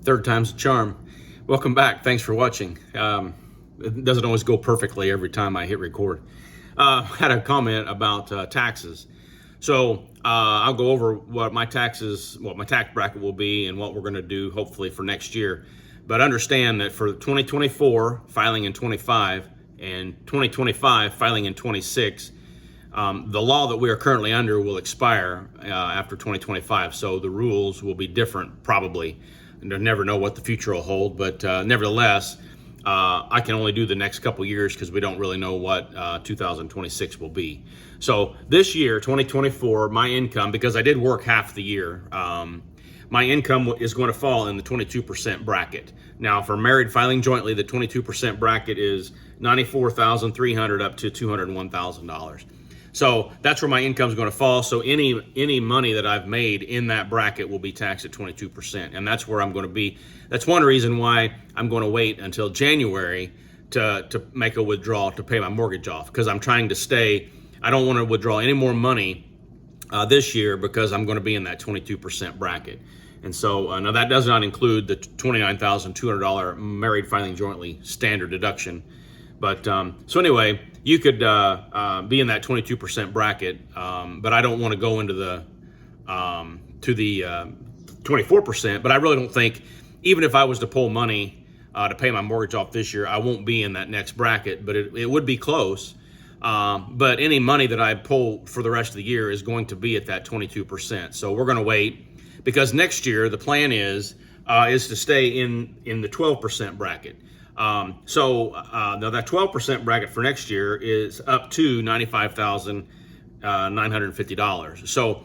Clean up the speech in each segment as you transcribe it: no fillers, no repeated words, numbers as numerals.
Third time's a charm. Welcome back. Thanks for watching. It doesn't always go perfectly every time I hit record. Had a comment about taxes. So I'll go over what my tax bracket will be and what we're going to do hopefully for next year. But understand that for 2024 filing in 25 and 2025 filing in 26, the law that we are currently under will expire after 2025. So the rules will be different probably. And I never know what the future will hold, but nevertheless, I can only do the next couple years because we don't really know what 2026 will be. So this year, 2024, my income, because I did work half the year, my income is going to fall in the 22% bracket. Now, for married filing jointly, the 22% bracket is $94,300 up to $201,000. So that's where my income is going to fall. So any money that I've made in that bracket will be taxed at 22%, and that's where I'm going to be. That's one reason why I'm going to wait until January to make a withdrawal to pay my mortgage off, because I'm trying to stay. I don't want to withdraw any more money this year because I'm going to be in that 22% bracket. And so now that does not include the $29,200 married filing jointly standard deduction. But so anyway, you could be in that 22% bracket, but I don't want to go into the 24%. But I really don't think, even if I was to pull money to pay my mortgage off this year, I won't be in that next bracket. But it would be close. But any money that I pull for the rest of the year is going to be at that 22%. So we're going to wait, because next year the plan is to stay in the 12% bracket. Now that 12% bracket for next year is up to $95,950. So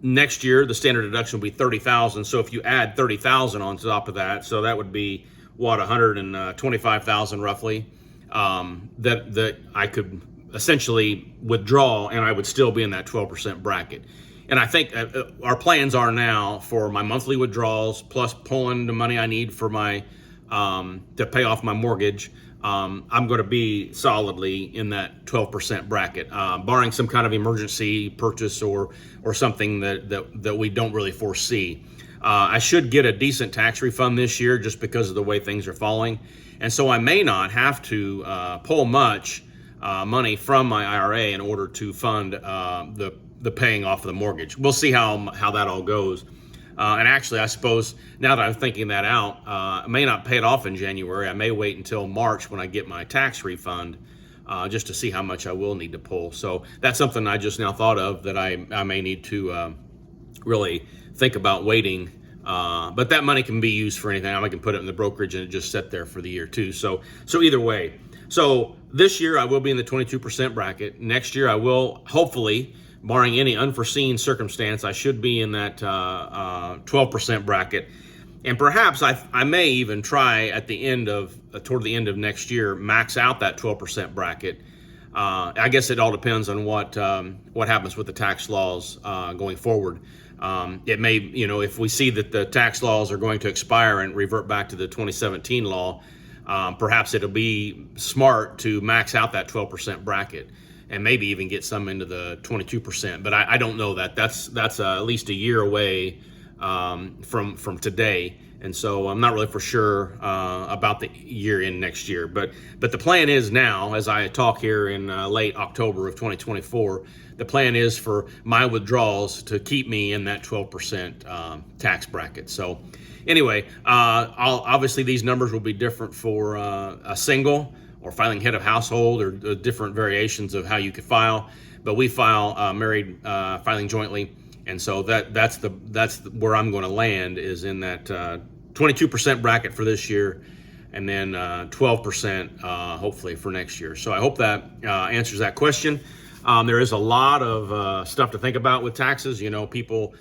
next year the standard deduction will be $30,000. So if you add $30,000 on top of that, so that would be what, $125,000 roughly, that I could essentially withdraw, and I would still be in that 12% bracket. And I think our plans are now for my monthly withdrawals plus pulling the money I need for my to pay off my mortgage. I'm going to be solidly in that 12% bracket, barring some kind of emergency purchase or something that we don't really foresee. I should get a decent tax refund this year just because of the way things are falling, and so I may not have to pull much money from my IRA in order to fund the paying off of the mortgage. We'll see how that all goes. And actually, I suppose now that I'm thinking that out, I may not pay it off in January. I may wait until March when I get my tax refund, just to see how much I will need to pull. So that's something I just now thought of, that I may need to really think about waiting. But that money can be used for anything. I can put it in the brokerage and it just sit there for the year too. So either way. So this year I will be in the 22% bracket. Next year I will, hopefully, barring any unforeseen circumstance, I should be in that 12% bracket. And perhaps I may even try at the end of, toward the end of next year, max out that 12% bracket. I guess it all depends on what happens with the tax laws going forward. It may, if we see that the tax laws are going to expire and revert back to the 2017 law, perhaps it'll be smart to max out that 12% bracket, and maybe even get some into the 22%. But I don't know that. That's at least a year away from today, and so I'm not really for sure about the year in next year. But the plan is now, as I talk here in late October of 2024, the plan is for my withdrawals to keep me in that 12% tax bracket. So anyway, obviously these numbers will be different for a single or filing head of household, or different variations of how you could file. But we file married filing jointly, and so that's where I'm going to land, is in that 22% bracket for this year, and then 12% hopefully for next year. So I hope that answers that question. There is a lot of stuff to think about with taxes. People,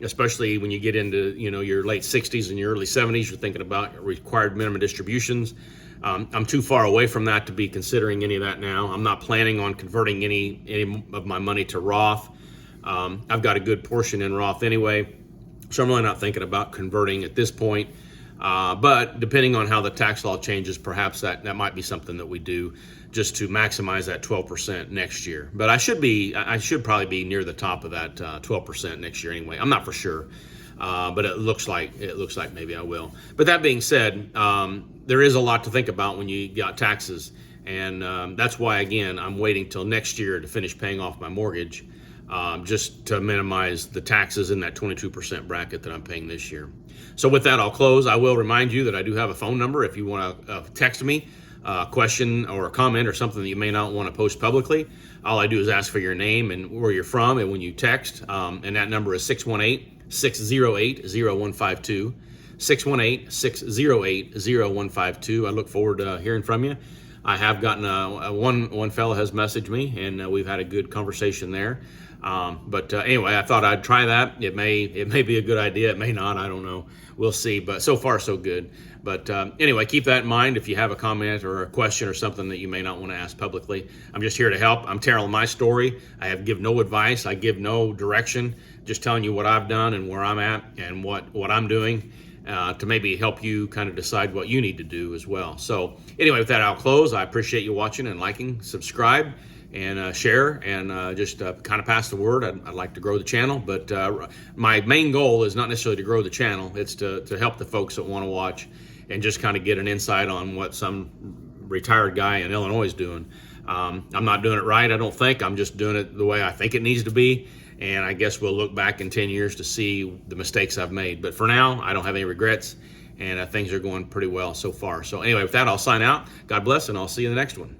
especially when you get into your late 60s and your early 70s, you're thinking about required minimum distributions. I'm too far away from that to be considering any of that now. I'm not planning on converting any of my money to Roth. I've got a good portion in Roth anyway, so I'm really not thinking about converting at this point. But depending on how the tax law changes, perhaps that might be something that we do, just to maximize that 12% next year. But I should probably be near the top of that 12% next year anyway. I'm not for sure. but it looks like maybe I will. But that being said, there is a lot to think about when you got taxes, and that's why again I'm waiting till next year to finish paying off my mortgage, just to minimize the taxes in that 22% bracket that I'm paying this year. So with that, I'll close. I will remind you that I do have a phone number if you want to text me a question or a comment or something that you may not want to post publicly. All I do is ask for your name and where you're from, and when you text, and that number is 618-608-0152. 618-608-0152. I look forward to hearing from you. I have gotten one fellow has messaged me, and we've had a good conversation there. But anyway, I thought I'd try that. It may be a good idea. It may not. I don't know. We'll see. But so far, so good. But anyway, keep that in mind if you have a comment or a question or something that you may not want to ask publicly. I'm just here to help. I'm telling my story. I give no advice. I give no direction. Just telling you what I've done and where I'm at and what I'm doing. To maybe help you kind of decide what you need to do as well. So anyway, with that, I'll close. I appreciate you watching and liking, subscribe, and share, and just kind of pass the word. I'd like to grow the channel, but my main goal is not necessarily to grow the channel. It's to help the folks that want to watch and just kind of get an insight on what some retired guy in Illinois is doing. I'm not doing it right, I don't think. I'm just doing it the way I think it needs to be. And I guess we'll look back in 10 years to see the mistakes I've made. But for now, I don't have any regrets, and things are going pretty well so far. So anyway, with that, I'll sign out. God bless, and I'll see you in the next one.